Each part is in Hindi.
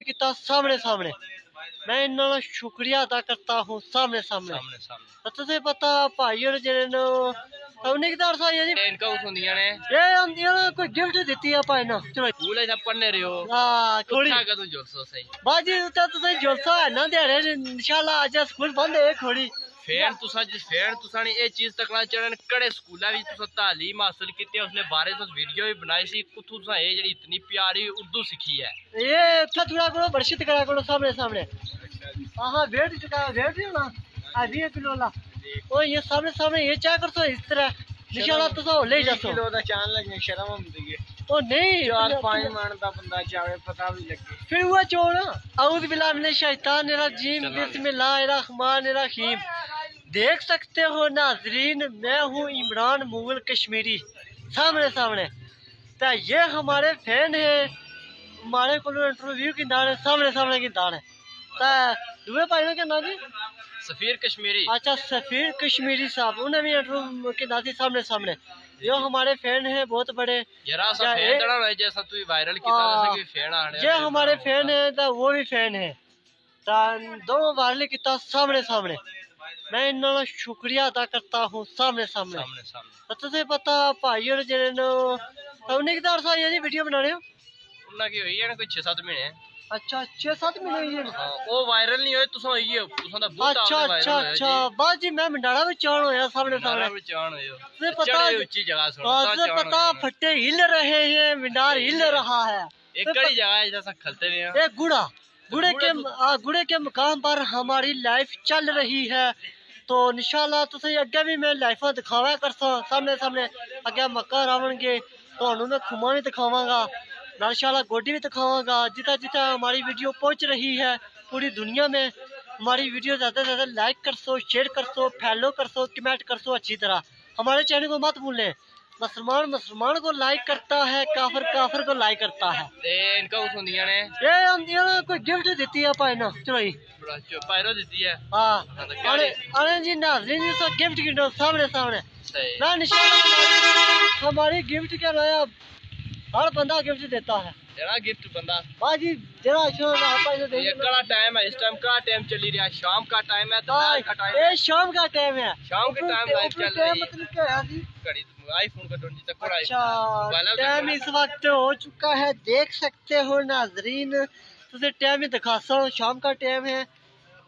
किता सामने सामने मैं इन्होंने शुक्रिया अदा करता हूँ सामने सामने तो तुझे पता भाई और जेरे नो उन्हें की तरह ये जी इनका उस होंदियां ने ये अंदियां कोई गिफ्ट देती है भाई ना चलो स्कूल है पढ़ने रहे हो हां थोड़ी का तू जोसो सही बाजी तो तुझे जोसा है ना दे रहे इंशाल्लाह आज स्कूल बंद है थोड़ी फैन तुसा ने ये चीज तकना चढ़न कड़े स्कूला विच तुसा तालीम हासिल कीती है उसने बारे तुस वीडियो भी बनाई सी कुथु तुसा ये जेडी इतनी प्यारी उर्दू सीखी है ये थोड़ा करो बर्शित करा करो सामने सामने हां वेट चुका वेट ना आ 20 किलो ला ओ ये सामने सामने ये क्या करतो इस तरह इंशाल्लाह तुसा ले जासो किलो दा चांद लगने शर्म आंदी है ओ नहीं 4-5 मन दा बंदा चावे पता भी लगे फिर हुआ चोर औज़ बिल्लाहि मिनश शैतानिर रजीम बिस्मिल्लाहिर रहमानिर रहीम। देख सकते हो नाजरीन मैं हूँ इमरान मुगल कश्मीरी सामने सामने तो ये हमारे फैन है हमारे को इंटरव्यू की दान है सामने सामने की दान है तो दुए भाई के नाम जी सफीर कश्मीरी अच्छा सफीर कश्मीरी साहब उन्हें भी इंटरव्यू के नाती सामने सामने जो हमारे फैन है बहुत बड़े जैसा तू वायरल ये हमारे फैन है तो वो भी फैन है तो दोनों वायरल किया सामने सामने मैं इन्होंने शुक्रिया अदा करता हूँ सामने सामने तो तुझे पता भाई और जेरे नो उन्हें की तरह ये जी वीडियो बना रहे हो उन्ना की हुई है ना कोई 6-7 महीने अच्छा 6-7 महीने हुई है वो वायरल नहीं होए तुसा होई है तुसा दा बहुत अच्छा अच्छा अच्छा बात जी मैं मंडारा में चाण होया सामने सामने में चाण होयो तुझे पता ऊंची जगह तुझे पता फट्टे हिल रहे हैं मंडार हिल रहा है एक कड़ी जगह है जैसा खलते हैं एक गुड़े के मुकाम पर हमारी लाइफ चल रही है तो इंशाल्लाह तुझे अगे भी मैं लाइफ दिखावा करसा सामने सामने अगे मक्का रावण के तो मैं खुमा भी दिखावांगा इंशाल्लाह गोडी भी दिखावांगा जितना जितना हमारी वीडियो पहुंच रही है पूरी दुनिया में हमारी वीडियो ज़्यादा से ज़्यादा लाइक कर सो शेयर कर सो फॉलो कर सो कमेंट कर सो अच्छी तरह हमारे चैनल को मत भूलें मुसलमान मुसलमान को लाइक करता है काफिर काफिर को लाइक करता है इनका उस होंदियां ने ये अंदियां कोई गिफ्ट देती है भाई ना चलो पायरो देती है हां अरे जी नाज़रीन तो गिफ्ट की सामने सामने मैं इंशाल्लाह हमारी गिफ्ट क्या लाया हर बंदा गिफ्ट देता है जरा गिफ्ट बंदा बाजी जरा पैसे दे ये कड़ा टाइम है इस टाइम का टाइम चली रहा है शाम का टाइम है दोपहर का टाइम ये शाम का टाइम है शाम के टाइम लाइव चल रही है मतलब क्या है जी घड़ी आईफोन का 20 तक पड़ा अच्छा टाइम इस वक्त हो चुका है देख सकते हो नाजरीन तुझे टाइम ही दिखाता हूँ शाम का टाइम है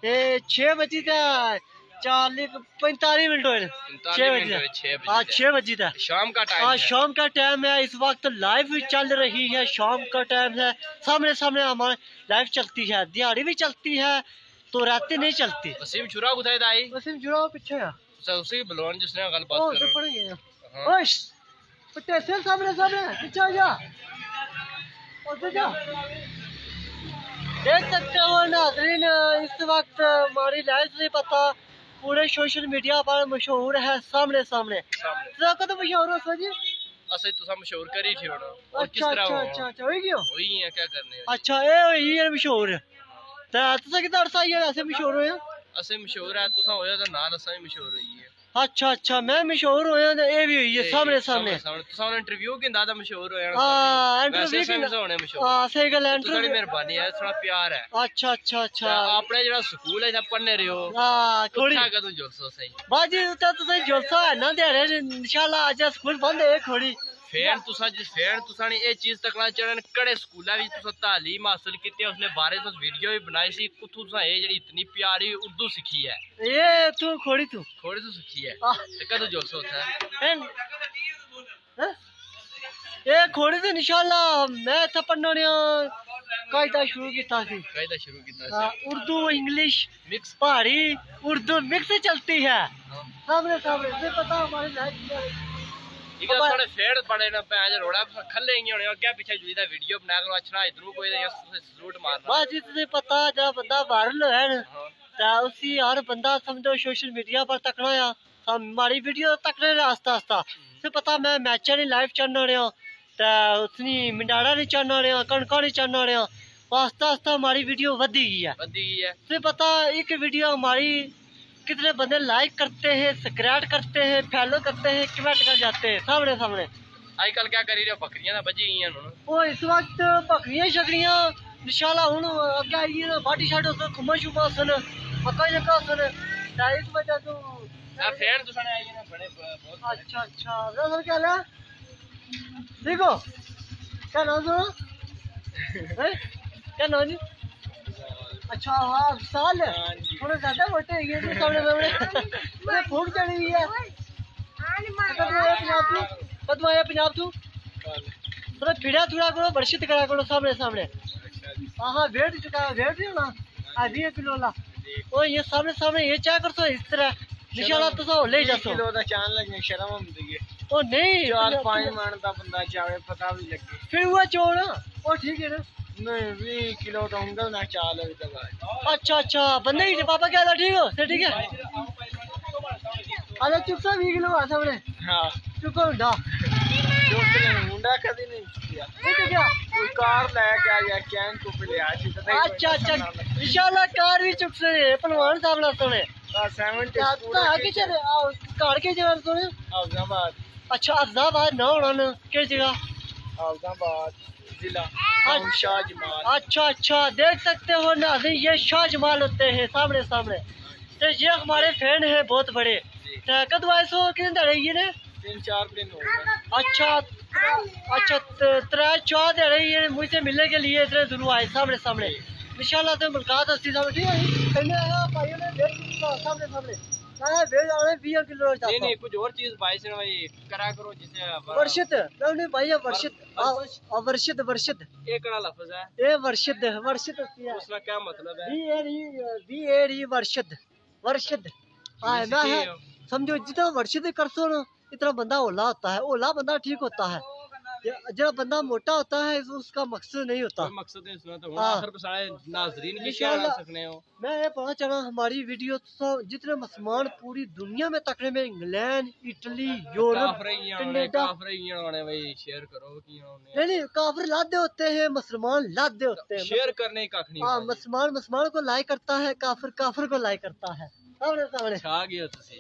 ये 6 बजे का 45 मिनट हुए 6 बजे तक शाम का टाइम हाँ शाम का टाइम है इस वक्त लाइव चल रही है शाम का टाइम है सामने सामने हमारे लाइव चलती है दिहाड़ी भी चलती है तो रातें नहीं चलती वसीम छुरा उठाए दाई वसीम छुरा पीछे है उसी बुलवान जिसने गल बात कर पड़ेंगे ओए पट्टे से सामने सामने पीछे जा उधर जा देख सकते हो नाज़रीन इस वक्त हमारी लाइव से पता पूरे सोशल मीडिया पर मशहूर है सामने सामने तो मशहूर हो सर जी असै तुसा मशहूर करी थी होना और किस अच्छा तरह अच्छा अच्छा होई गयो होई है क्या करने अच्छा ए होई है मशहूर ता तुसा किधर अरसा ये ऐसे मशहूर होया असै मशहूर है तुसा होया तो नाल असा मशहूर होई है अच्छा अच्छा मैं मशहूर होया ते ए भी हुई है सामने सामने तुसा इंटरव्यू के दादा मशहूर होया हां इंटरव्यू के होने मशहूर हां सही गल है इंटरव्यू मेहरबानी है थोड़ा प्यार है अच्छा अच्छा अच्छा आपने जेड़ा स्कूल है पढ़ने रहे हो हां थोड़ी का तू जोसो सही बाजी तो तुसे जोसा है ना दे रहे इंशाल्लाह आज स्कूल बंद है थोड़ी फैन तुसा ने ये चीज तकना चढ़न कड़े स्कूला विच तुसा तालीम हासिल कीती है उसने बारे तुस वीडियो भी बनाई सी कुथु तुसा ये जेडी इतनी प्यारी उर्दू सीखी है ये तू खोड़ी तू सीखी है ते कदों जोसो था ये खोड़ी तो इंशाल्लाह मैं था पढ़ने ने कायदा शुरू कीता उर्दू इंग्लिश मिक्स पहाड़ी उर्दू मिक्स चलती है सामने सामने से पता हमारे लाइफ थोड़े फेड़ पड़े ना पैंज रोड़ा खल्ले ही होने अगे पीछे जुड़ी दा वीडियो बना कर अच्छा इधरों कोई सलूट मारना बस जी तुझे पता जब बंदा वायरल है ना तो उसी हर बंदा समझो सोशल मीडिया पर तकना है हमारी वीडियो तकने आस्ता आस्ता तुझे पता मैं मैचा नहीं लाइव चलना रहा तो उसनी मंडारा नहीं चलना रहा कणका नहीं चलना रहा आस्ता आस्ता हमारी वीडियो वधी गई है तुझे पता एक वीडियो हमारी कितने बंदे लाइक करते हैं सब्सक्राइब करते हैं फॉलो करते हैं कमेंट कर जाते हैं सामने सामने आजकल क्या करी रहे बकरियां बजी गई वो इस वक्त बकरियां शकरियां इंशाल्लाह हुन अगे आई ना बाटी शाटो से घुमा शुमा सन मक्का जका सन डाइट बजा तो आ फैन तुसाने आई ना बड़े बहुत अच्छा अच्छा सर क्या है देखो क्या नाम है क्या नाम जी अच्छा हाँ साल थोड़ा ज्यादा मोटे हैं ये तो सामने सामने मुझे भूख चढ़ी हुई है कदम आया पंजाब तू थोड़ा फिड़ा थोड़ा करो वर्षित करा करो सामने सामने हाँ हाँ वेट चुका है वेट नहीं होना अभी 1 किलो ला ओ ये सामने सामने ये क्या कर सो इस तरह निशाला तो सो ले जा सो किलो दा चान लगने शर्म आउंदी है ओ नहीं 4-5 मन दा बंदा चावे पता भी लगे फिर हुआ चोर ना ओ ठीक है ना नहीं 20 किलो तो उंगल ना चाल है तो अच्छा अच्छा बंदे ही पापा क्या था ठीक हो सर ठीक है अरे चुप सा 20 किलो आ सामने हां चुप हो डा मुंडा कभी नहीं किया ठीक है क्या कोई कार लेके आया चैन को पे ले आज अच्छा अच्छा इंशाल्लाह कार भी चुप से पहलवान साहब ना सुने 70 तो आगे चले आओ कार के जगह सुने औरंगाबाद अच्छा अफजाबाद ना होना ना किस जगह औरंगाबाद जिला शाह जमाल अच्छा अच्छा देख सकते हो नाज़रीन ये शाह जमाल होते हैं सामने सामने तो ये हमारे फैन हैं बहुत बड़े तो कद आए सो कितने दे रही है 3-4 दिन हो गए अच्छा अच्छा 3-4 दे रही है मुझसे मिलने के लिए इतने दूर आए सामने सामने इंशाल्लाह से मुलाकात होती सामने ठीक है कहने आया भाइयों ने वेट सामने सामने आया वेट आने 20 किलो नहीं नहीं कुछ और चीज भाई से भाई करा करो जिसे वर्षित नहीं भाई वर्षित वर्षित वर्षित एक कड़ा लफ्ज है ये वर्षित वर्षित होती है उसका क्या मतलब है वी वर्षित वर्षित हाँ मैं है समझो जितना वर्षित कर सो ना इतना बंदा ओला होता है ओला बंदा ठीक होता है जो बंदा मोटा होता है उसका मकसद नहीं होता कोई मकसद नहीं सुना तो हाँ। आखिर पे सारे नाजरीन की क्या इंशाल्लाह। सकने हो मैं ये पता चला हमारी वीडियो तो जितने मुसलमान पूरी दुनिया में तकने में इंग्लैंड इटली यूरोप कनाडा काफर भाई शेयर करो कि नहीं काफिर लादे होते हैं मुसलमान लादे होते हैं शेयर करने का नहीं हाँ मुसलमान मुसलमान को लाइक करता है काफिर काफिर को लाइक करता है सामने सामने छा गया तुसी